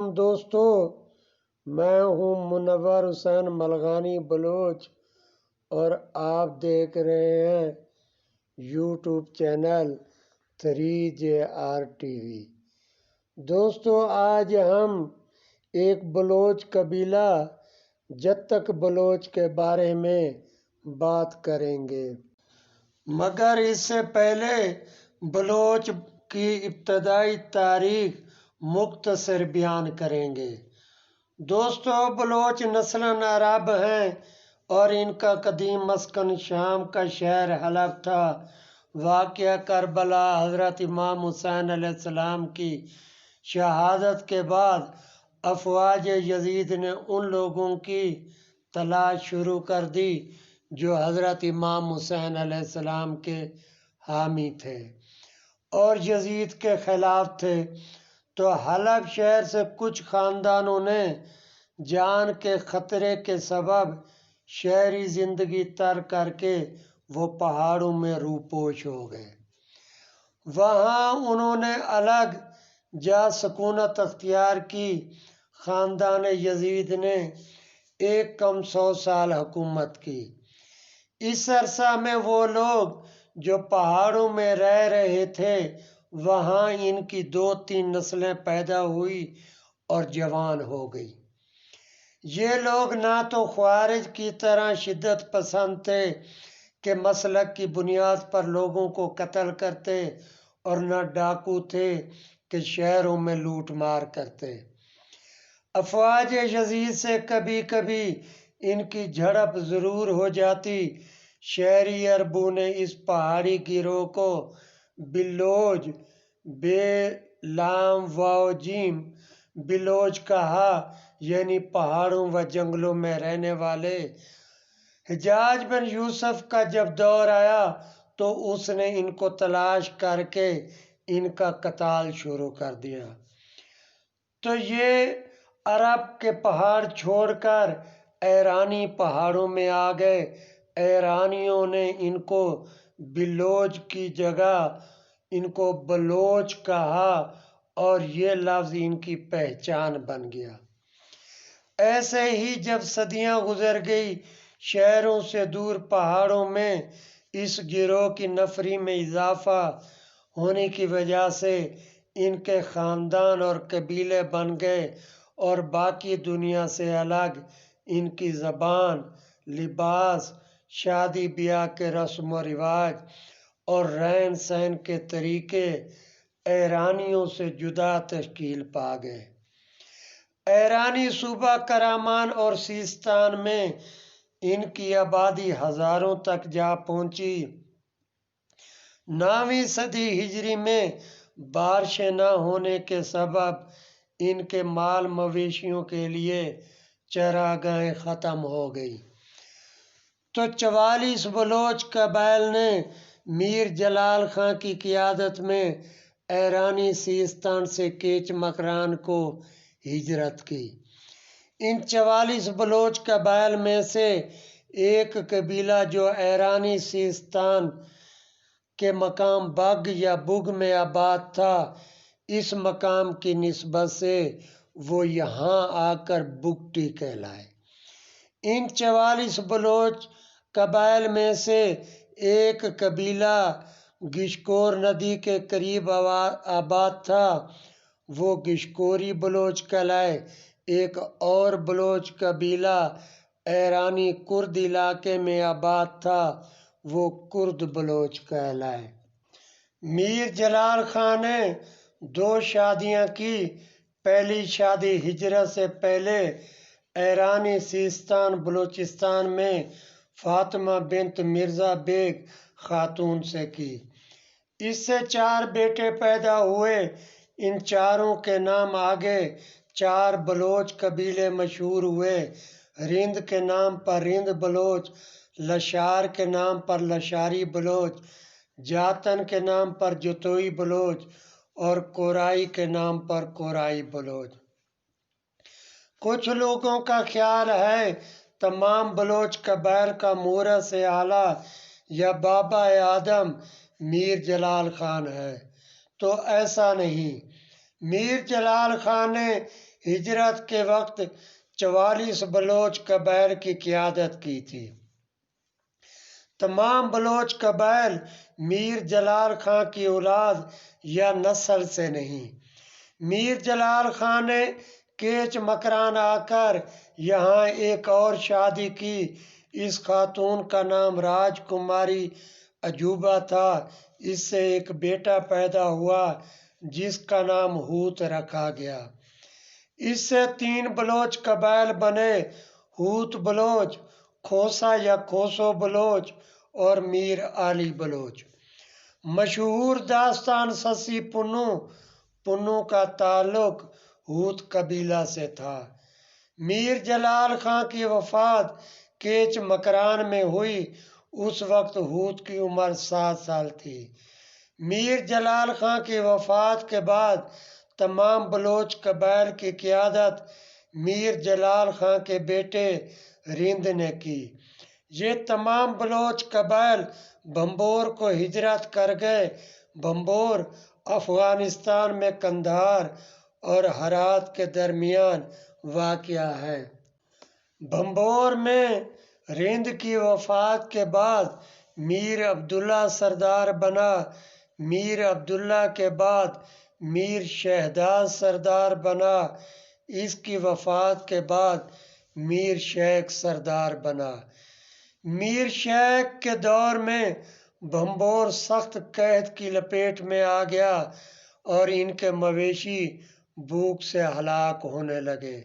دوستو، میں ہوں منور حسین ملغانی بلوچ اور آپ دیکھ رہے ہیں یوٹیوب چینل 3JR TV۔ دوستو، آج ہم ایک بلوچ قبیلہ جتک بلوچ کے بارے میں بات کریں گے، مگر اس سے پہلے بلوچ کی ابتدائی تاریخ مختصر بیان کریں گے۔ دوستو، بلوچ نسلاً عرب ہیں اور ان کا قدیم مسکن شام کا شہر حلب تھا۔ واقعہ کربلا: حضرت امام حسین علیہ السلام کی شہادت کے بعد افواج یزید نے ان لوگوں کی تلاش شروع کر دی جو حضرت امام حسین علیہ السلام کے حامی تھے اور یزید کے خلاف تھے، تو حلب شہر سے کچھ خاندانوں نے جان کے خطرے کے سبب شہری زندگی ترک کر کے وہ پہاڑوں میں روپوش ہو گئے۔ وہاں انہوں نے الگ جا سکونت اختیار کی۔ خاندان یزید نے ایک کم 100 سال حکومت کی۔ اس عرصہ میں وہ لوگ جو پہاڑوں میں رہ رہے تھے، وہاں ان کی 2-3 نسلیں پیدا ہوئی اور جوان ہو گئی۔ یہ لوگ نہ تو خوارج کی طرح شدت پسند تھے کہ مسلک کی بنیاد پر لوگوں کو قتل کرتے، اور نہ ڈاکو تھے کہ شہروں میں لوٹ مار کرتے۔ افواج یزید سے کبھی کبھی ان کی جھڑپ ضرور ہو جاتی۔ شہری عربوں نے اس پہاڑی گروہ کو بلوج بے لام واو جیم بلوچ کہا، یعنی پہاڑوں و جنگلوں میں رہنے والے۔ حجاج بن یوسف کا جب دور آیا تو اس نے ان کو تلاش کر کے ان کا قتال شروع کر دیا، تو یہ عرب کے پہاڑ چھوڑ کر ایرانی پہاڑوں میں آ گئے۔ ایرانیوں نے ان کو بلوچ کی جگہ ان کو بلوچ کہا اور یہ لفظ ان کی پہچان بن گیا۔ ایسے ہی جب صدیاں گزر گئی، شہروں سے دور پہاڑوں میں اس گروہ کی نفری میں اضافہ ہونے کی وجہ سے ان کے خاندان اور قبیلے بن گئے اور باقی دنیا سے الگ ان کی زبان، لباس، شادی بیاہ کے رسم و رواج اور رہن سہن کے طریقے ایرانیوں سے جدا تشکیل پا گئے۔ ایرانی صوبہ کرمان اور سیستان میں ان کی آبادی ہزاروں تک جا پہنچی۔ 9ویں صدی ہجری میں بارشیں نہ ہونے کے سبب ان کے مال مویشیوں کے لیے چراگاہیں ختم ہو گئی، تو 44 بلوچ قبائل نے میر جلال خان کی قیادت میں ایرانی سیستان سے کیچ مکران کو ہجرت کی۔ ان 44 بلوچ قبائل میں سے ایک قبیلہ جو ایرانی سیستان کے مقام بگ یا بگ میں آباد تھا، اس مقام کی نسبت سے وہ یہاں آ کر بگٹی کہلائے۔ ان 44 بلوچ قبائل میں سے ایک قبیلہ گشکور ندی کے قریب آباد تھا، وہ گشکوری بلوچ کہلائے۔ ایک اور بلوچ قبیلہ ایرانی کرد علاقے میں آباد تھا، وہ کرد بلوچ کہلائے۔ میر جلال خان نے 2 شادیاں کی۔ پہلی شادی ہجرت سے پہلے ایرانی سیستان بلوچستان میں فاطمہ بنت مرزا بیگ خاتون سے کی۔ اس سے 4 بیٹے پیدا ہوئے۔ ان چاروں کے نام آگے 4 بلوچ قبیلے مشہور ہوئے۔ رند کے نام پر رند بلوچ، لشار کے نام پر لشاری بلوچ، جاتن کے نام پر جتوئی بلوچ اور کورائی کے نام پر کورائی بلوچ۔ کچھ لوگوں کا خیال ہے تمام بلوچ قبائل کا مورث اعلیٰ یا بابا آدم میر جلال خان ہے، تو ایسا نہیں۔ میر جلال خان نے ہجرت کے وقت 44 بلوچ قبائل کی قیادت کی تھی۔ تمام بلوچ قبائل میر جلال خان کی اولاد یا نسل سے نہیں۔ میر جلال خان نے کیچ مکران آ کر یہاں ایک اور شادی کی۔ اس خاتون کا نام راج کماری عجوبہ تھا۔ اس سے ایک بیٹا پیدا ہوا جس کا نام ہوت رکھا گیا۔ اس سے 3 بلوچ قبائل بنے: ہوت بلوچ، کھوسا یا کھوسو بلوچ اور میر علی بلوچ۔ مشہور داستان سسی پنو کا تعلق ہوت قبیلہ سے تھا۔ میر جلال خان کی وفات کیچ مکران میں ہوئی۔ اس وقت ہوت کی عمر 7 سال تھی۔ میر جلال خان کی وفات کے بعد تمام بلوچ قبائل کی قیادت میر جلال خان کے بیٹے رند نے کی۔ یہ تمام بلوچ قبائل بھنبور کو ہجرت کر گئے۔ بھنبور افغانستان میں قندھار اور ہرات کے درمیان واقع ہے۔ بھنبور میں رند کی وفات کے بعد میر عبداللہ سردار بنا۔ میر عبداللہ کے بعد میر شہداد سردار بنا۔ اس کی وفات کے بعد میر شیخ سردار بنا۔ میر شیخ کے دور میں بھنبور سخت قحط کی لپیٹ میں آ گیا اور ان کے مویشی بھوک سے ہلاک ہونے لگے،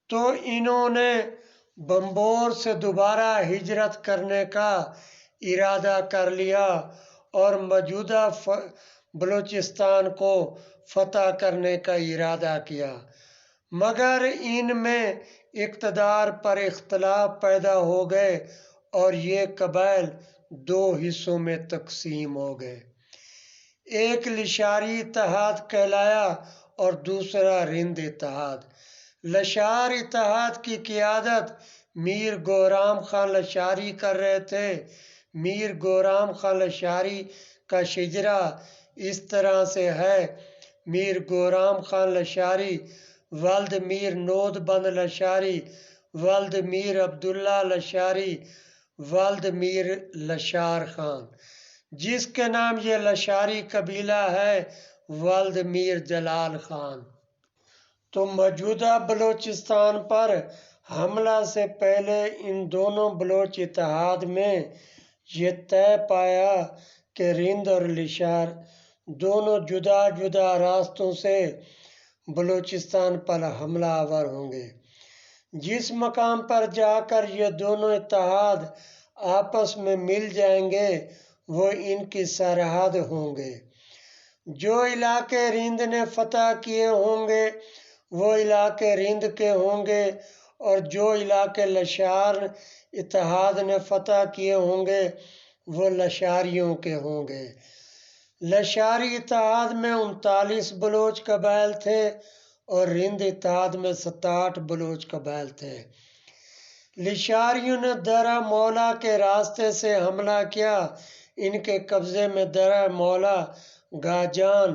تو انہوں نے بھنبور سے دوبارہ ہجرت کرنے کا ارادہ کر لیا اور موجودہ بلوچستان کو فتح کرنے کا ارادہ کیا، مگر ان میں اقتدار پر اختلاف پیدا ہو گئے اور یہ قبائل 2 حصوں میں تقسیم ہو گئے۔ ایک لشاری اتحاد کہلایا اور دوسرا رند اتحاد۔ لشار اتحاد کی قیادت میر گورام خان لشاری کر رہے تھے۔ میر گورام خان لشاری کا شجرہ اس طرح سے ہے: میر گورام خان لشاری ولد میر نود بند لشاری ولد میر عبداللہ لشاری ولد میر لشار خان، جس کے نام یہ لشاری قبیلہ ہے، ولد میر جلال خان۔ تو موجودہ بلوچستان پر حملہ سے پہلے ان دونوں بلوچ اتحاد میں یہ طے پایا کہ رند اور لشار دونوں جدا جدا راستوں سے بلوچستان پر حملہ آور ہوں گے۔ جس مقام پر جا کر یہ دونوں اتحاد آپس میں مل جائیں گے وہ ان کی سرحد ہوں گے۔ جو علاقے رند نے فتح کیے ہوں گے وہ علاقے رند کے ہوں گے اور جو علاقے لشار اتحاد نے فتح کیے ہوں گے وہ لشاریوں کے ہوں گے۔ لشاری اتحاد میں 39 بلوچ قبائل تھے اور رند اتحاد میں 67 بلوچ قبائل تھے۔ لشاریوں نے درہ مولا کے راستے سے حملہ کیا۔ ان کے قبضے میں درہ مولا، گاجان،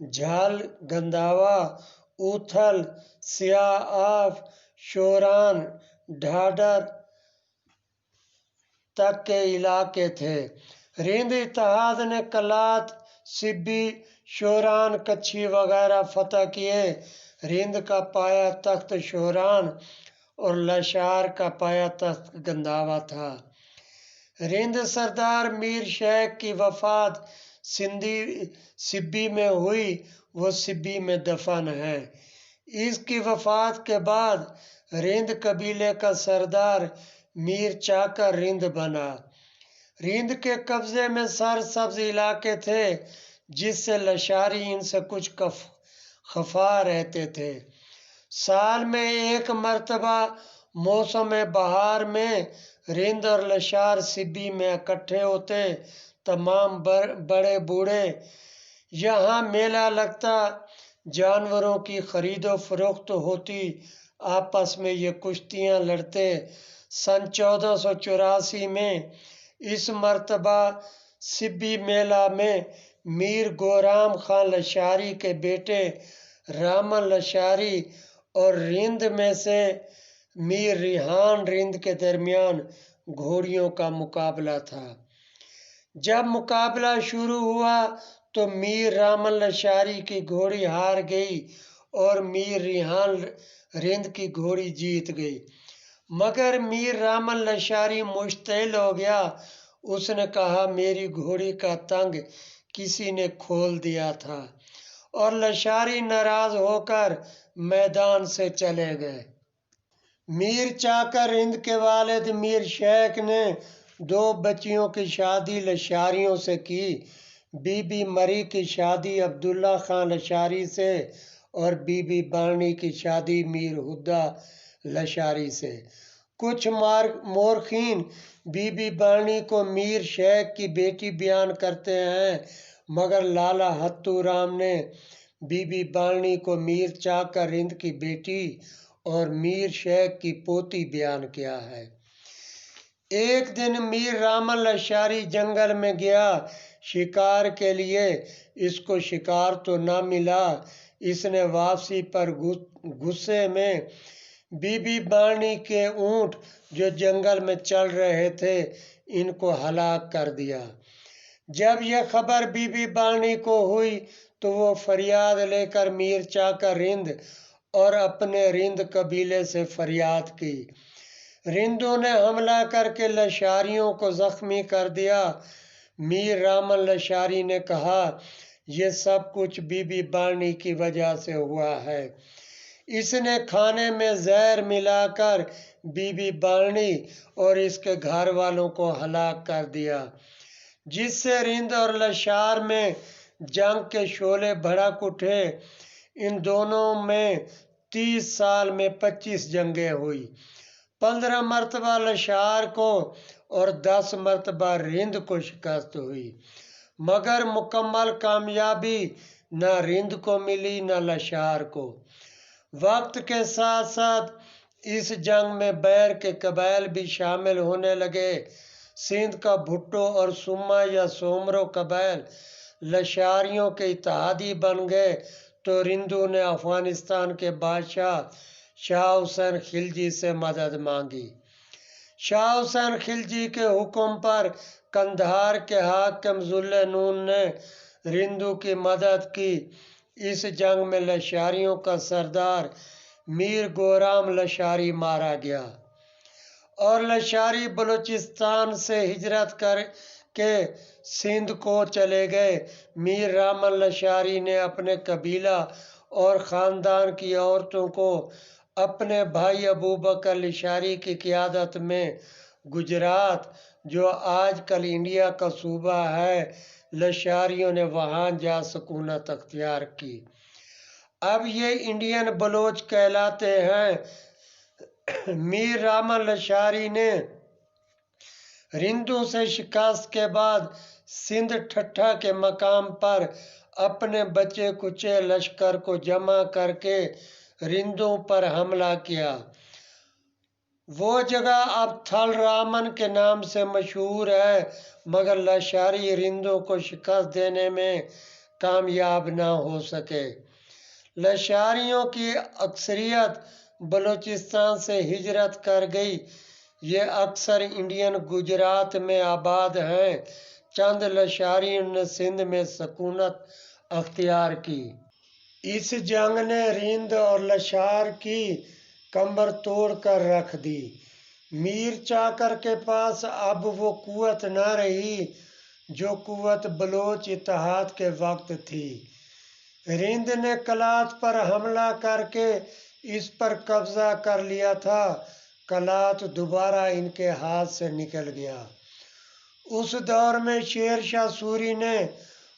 جھال گنداوا، اوتھل، سیاہ آف، شوران، ڈھاڈر تک کے علاقے تھے۔ رند اتحاد نے کلات، سبی، شوران، کچھی وغیرہ فتح کیے۔ رند کا پایا تخت شوران اور لشار کا پایا تخت گنداوا تھا۔ رند سردار میر شیخ کی وفات سبی میں ہوئی، وہ سبی میں دفن ہے۔ اس کی وفات کے بعد رند قبیلے کا سردار میر چاکر رند بنا۔ رند کے قبضے میں سرسبز علاقے تھے جس سے لشاری ان سے کچھ خفا رہتے تھے۔ سال میں ایک مرتبہ موسم بہار میں رند اور لشار سبی میں اکٹھے ہوتے۔ تمام بڑے بوڑھے یہاں میلہ لگتا، جانوروں کی خرید و فروخت ہوتی، آپس میں یہ کشتیاں لڑتے۔ سن 1484 میں اس مرتبہ سبی میلہ میں میر گورام خان لشاری کے بیٹے رامن لشاری اور رند میں سے میر ریحان رند کے درمیان گھوڑیوں کا مقابلہ تھا۔ جب مقابلہ شروع ہوا تو میر رامن لشاری کی گھوڑی ہار گئی اور میر ریحان رند کی گھوڑی جیت گئی، مگر میر رامن لشاری مشتعل ہو گیا۔ اس نے کہا میری گھوڑی کا تنگ کسی نے کھول دیا تھا، اور لشاری ناراض ہو کر میدان سے چلے گئے۔ میر چاکر رند کے والد میر شیخ نے 2 بچیوں کی شادی لشاریوں سے کی، بی بی مری کی شادی عبداللہ خان لشاری سے اور بی بی باننی کی شادی میر ہدہ لشاری سے۔ کچھ مورخین بی بی باننی کو میر شیخ کی بیٹی بیان کرتے ہیں، مگر لالا ہتھو رام نے بی بی باننی کو میر چاکر رند کی بیٹی اور میر شیخ کی پوتی بیان کیا ہے۔ ایک دن میر رامن لشاری جنگل میں گیا شکار کے لیے۔ اس کو شکار تو نہ ملا۔ اس نے واپسی پر غصے میں بی بی باننی کے اونٹ جو جنگل میں چل رہے تھے ان کو ہلاک کر دیا۔ جب یہ خبر بی بی باننی کو ہوئی تو وہ فریاد لے کر میر چاکر رند اور اپنے رند قبیلے سے فریاد کی۔ رندوں نے حملہ کر کے لشاریوں کو زخمی کر دیا۔ میر رامن لشاری نے کہا یہ سب کچھ بی بی باننی کی وجہ سے ہوا ہے۔ اس نے کھانے میں زہر ملا کر بی بی باننی اور اس کے گھر والوں کو ہلاک کر دیا، جس سے رند اور لشار میں جنگ کے شعلے بھڑک اٹھے۔ ان دونوں میں 30 سال میں 25 جنگیں ہوئی۔ 15 مرتبہ لشار کو اور 10 مرتبہ رند کو شکست ہوئی، مگر مکمل کامیابی نہ رند کو ملی نہ لشار کو۔ وقت کے ساتھ ساتھ اس جنگ میں بیر کے قبائل بھی شامل ہونے لگے۔ سندھ کا بھٹو اور سما یا سومرو قبائل لشاریوں کے اتحادی بن گئے تو رندوں نے افغانستان کے بادشاہ شاہ حسین خلجی سے مدد مانگی۔ شاہ حسین خلجی کے حکم پر قندھار کے حاکم ذو النون نے رندوں کی مدد کی۔ اس جنگ میں لشاریوں کا سردار میر گورام لشاری مارا گیا اور لشاری بلوچستان سے ہجرت کر کے سندھ کو چلے گئے۔ میر رامن لشاری نے اپنے قبیلہ اور خاندان کی عورتوں کو اپنے بھائی ابوبکر لشاری کی قیادت میں گجرات، جو آج کل انڈیا کا صوبہ ہے، لشاریوں نے وہاں جا سکونت اختیار کی۔ اب یہ انڈین بلوچ کہلاتے ہیں۔ میر رامن لشاری نے رندوں سے شکست کے بعد سندھ ٹھٹھہ کے مقام پر اپنے بچے کچے لشکر کو جمع کر کے رندوں پر حملہ کیا۔ وہ جگہ اب تھل رامن کے نام سے مشہور ہے، مگر لشاری رندوں کو شکست دینے میں کامیاب نہ ہو سکے۔ لشاریوں کی اکثریت بلوچستان سے ہجرت کر گئی۔ یہ اکثر انڈین گجرات میں آباد ہیں۔ چند لشاریوں نے سندھ میں سکونت اختیار کی۔ اس جنگ نے رند اور لشار کی کمر توڑ کر رکھ دی۔ میر چاکر کے پاس اب وہ قوت نہ رہی جو قوت بلوچ اتحاد کے وقت تھی۔ رند نے کلات پر حملہ کر کے اس پر قبضہ کر لیا تھا۔ کلات دوبارہ ان کے ہاتھ سے نکل گیا۔ اس دور میں شیر شاہ سوری نے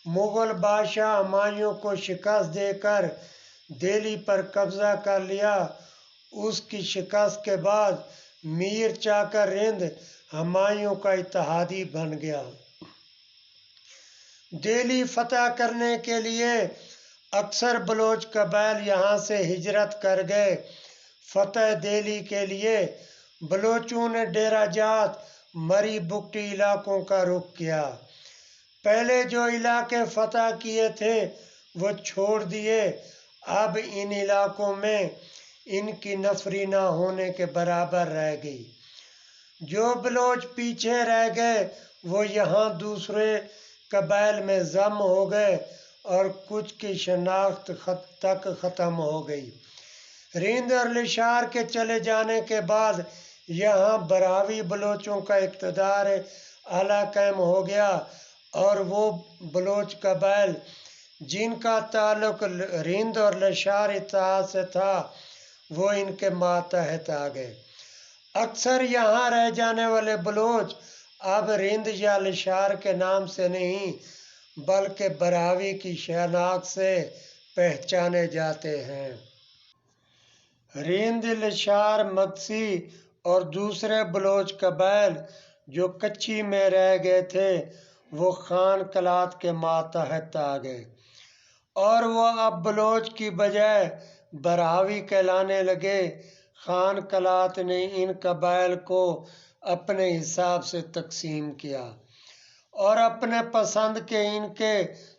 مغل بادشاہ ہمایوں کو شکست دے کر دہلی پر قبضہ کر لیا۔ اس کی شکست کے بعد میر چاکر رند ہمایوں کا اتحادی بن گیا۔ دہلی فتح کرنے کے لیے اکثر بلوچ قبائل یہاں سے ہجرت کر گئے۔ فتح دہلی کے لیے بلوچوں نے ڈیرہ جات، مری بگٹی علاقوں کا رخ کیا۔ پہلے جو علاقے فتح کیے تھے وہ چھوڑ دیے اب ان علاقوں میں ان کی نفری نہ ہونے کے برابر رہ گئی۔ جو بلوچ پیچھے رہ گئے وہ یہاں دوسرے قبائل میں ضم ہو گئے اور کچھ کی شناخت تک ختم ہو گئی۔ رند اور لشار کے چلے جانے کے بعد یہاں براہوی بلوچوں کا اقتدار اعلیٰ قائم ہو گیا اور وہ بلوچ قبائل جن کا تعلق رند اور لشار اتحاد سے تھا وہ ان کے ماتحت آ گئے۔ اکثر یہاں رہ جانے والے بلوچ اب رند یا لشار کے نام سے نہیں بلکہ براہوی کی شناخت سے پہچانے جاتے ہیں۔ رند، لشار، مگسی اور دوسرے بلوچ قبائل جو کچھی میں رہ گئے تھے وہ خان قلات کے ماتحت آ گئے اور وہ اب بلوچ کی بجائے براہوی کہلانے لگے۔ خان قلات نے ان قبائل کو اپنے حساب سے تقسیم کیا اور اپنے پسند کے ان کے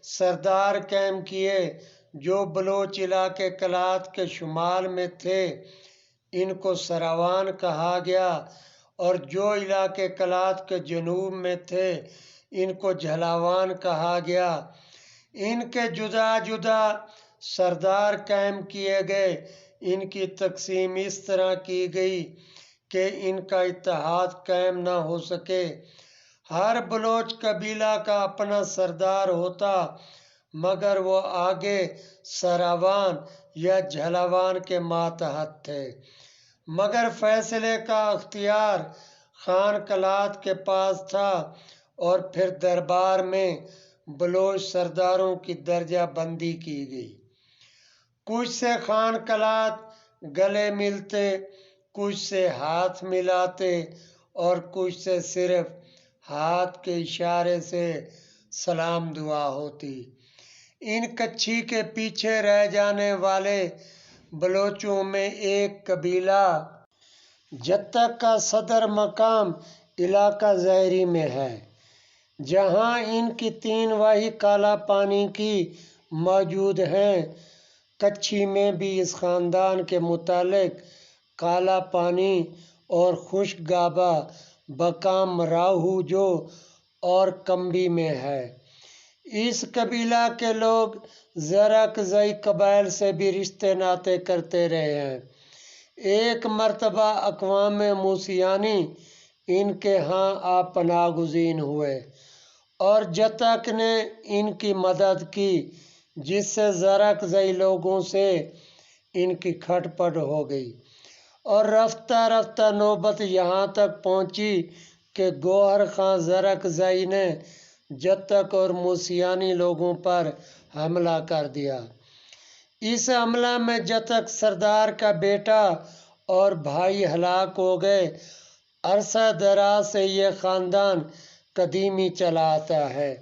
سردار قائم کیے۔ جو بلوچ علاقے قلات کے شمال میں تھے ان کو سراوان کہا گیا اور جو علاقے قلات کے جنوب میں تھے ان کو جھلاوان کہا گیا۔ ان کے جدا جدا سردار قائم کیے گئے۔ ان کی تقسیم اس طرح کی گئی کہ ان کا اتحاد قائم نہ ہو سکے۔ ہر بلوچ قبیلہ کا اپنا سردار ہوتا مگر وہ آگے سراوان یا جھلاوان کے ماتحت تھے، مگر فیصلے کا اختیار خان قلات کے پاس تھا اور پھر دربار میں بلوچ سرداروں کی درجہ بندی کی گئی۔ کچھ سے خان قلات گلے ملتے، کچھ سے ہاتھ ملاتے اور کچھ سے صرف ہاتھ کے اشارے سے سلام دعا ہوتی۔ ان کچھی کے پیچھے رہ جانے والے بلوچوں میں ایک قبیلہ جتک کا صدر مقام علاقہ ظاہری میں ہے جہاں ان کی 3 واحی کالا پانی کی موجود ہیں۔ کچھی میں بھی اس خاندان کے متعلق کالا پانی اور خشک گابا بقام راہوجو اور کمبی میں ہے۔ اس قبیلہ کے لوگ زرکزئی قبائل سے بھی رشتے ناطے کرتے رہے ہیں۔ ایک مرتبہ اقوام موسیانی ان کے ہاں آ پناہ گزین ہوئے اور جتک نے ان کی مدد کی جس سے زرکزئی لوگوں سے ان کی کھٹ پٹ ہو گئی اور رفتہ رفتہ نوبت یہاں تک پہنچی کہ گوہر خان زرکزئی نے جتک اور موسیانی لوگوں پر حملہ کر دیا۔ اس حملہ میں جتک سردار کا بیٹا اور بھائی ہلاک ہو گئے۔ عرصہ دراز سے یہ خاندان قدیمی چلا آتا ہے۔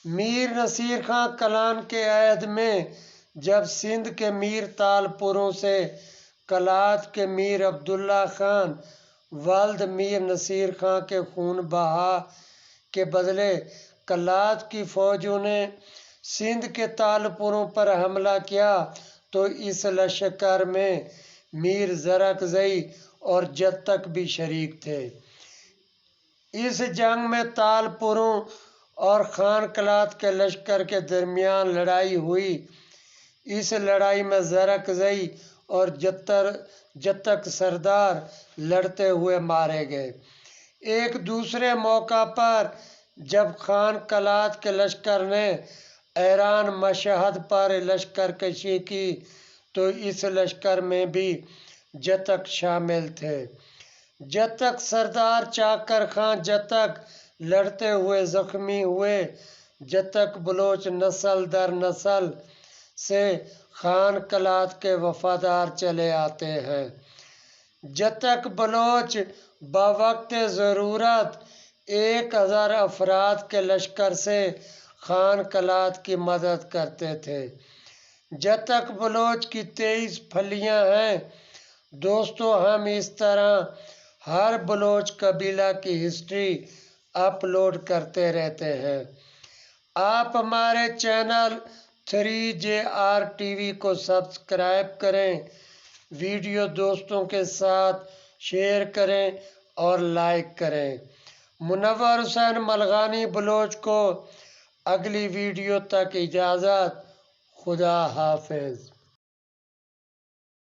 میر نصیر خان کلان کے عہد میں جب سندھ کے میر تالپوروں سے قلات کے میر عبداللہ خان ولد میر نصیر خان کے خون بہا کے بدلے قلات کی فوجوں نے سندھ کے تالپوروں پر حملہ کیا تو اس لشکر میں میر زرکزئی اور جتک بھی شریک تھے۔ اس جنگ میں تالپوروں اور خان قلات کے لشکر کے درمیان لڑائی ہوئی۔ اس لڑائی میں زرکزئی اور جتک سردار لڑتے ہوئے مارے گئے۔ ایک دوسرے موقع پر جب خان قلات کے لشکر نے ایران مشہد پر لشکر کشی کی تو اس لشکر میں بھی جتک شامل تھے۔ جتک سردار چاکر خان جتک لڑتے ہوئے زخمی ہوئے۔ جتک بلوچ نسل در نسل سے خان قلات کے وفادار چلے آتے ہیں۔ جتک بلوچ بوقت ضرورت 1000 افراد کے لشکر سے خان قلات کی مدد کرتے تھے۔ جتک بلوچ کی 23 پھلیاں ہیں۔ دوستو، ہم اس طرح ہر بلوچ قبیلہ کی ہسٹری اپلوڈ کرتے رہتے ہیں۔ آپ ہمارے چینل 3JR TV کو سبسکرائب کریں، ویڈیو دوستوں کے ساتھ شیئر کریں اور لائک کریں۔ منور حسین ملغانی بلوچ کو اگلی ویڈیو تک اجازت۔ خدا حافظ۔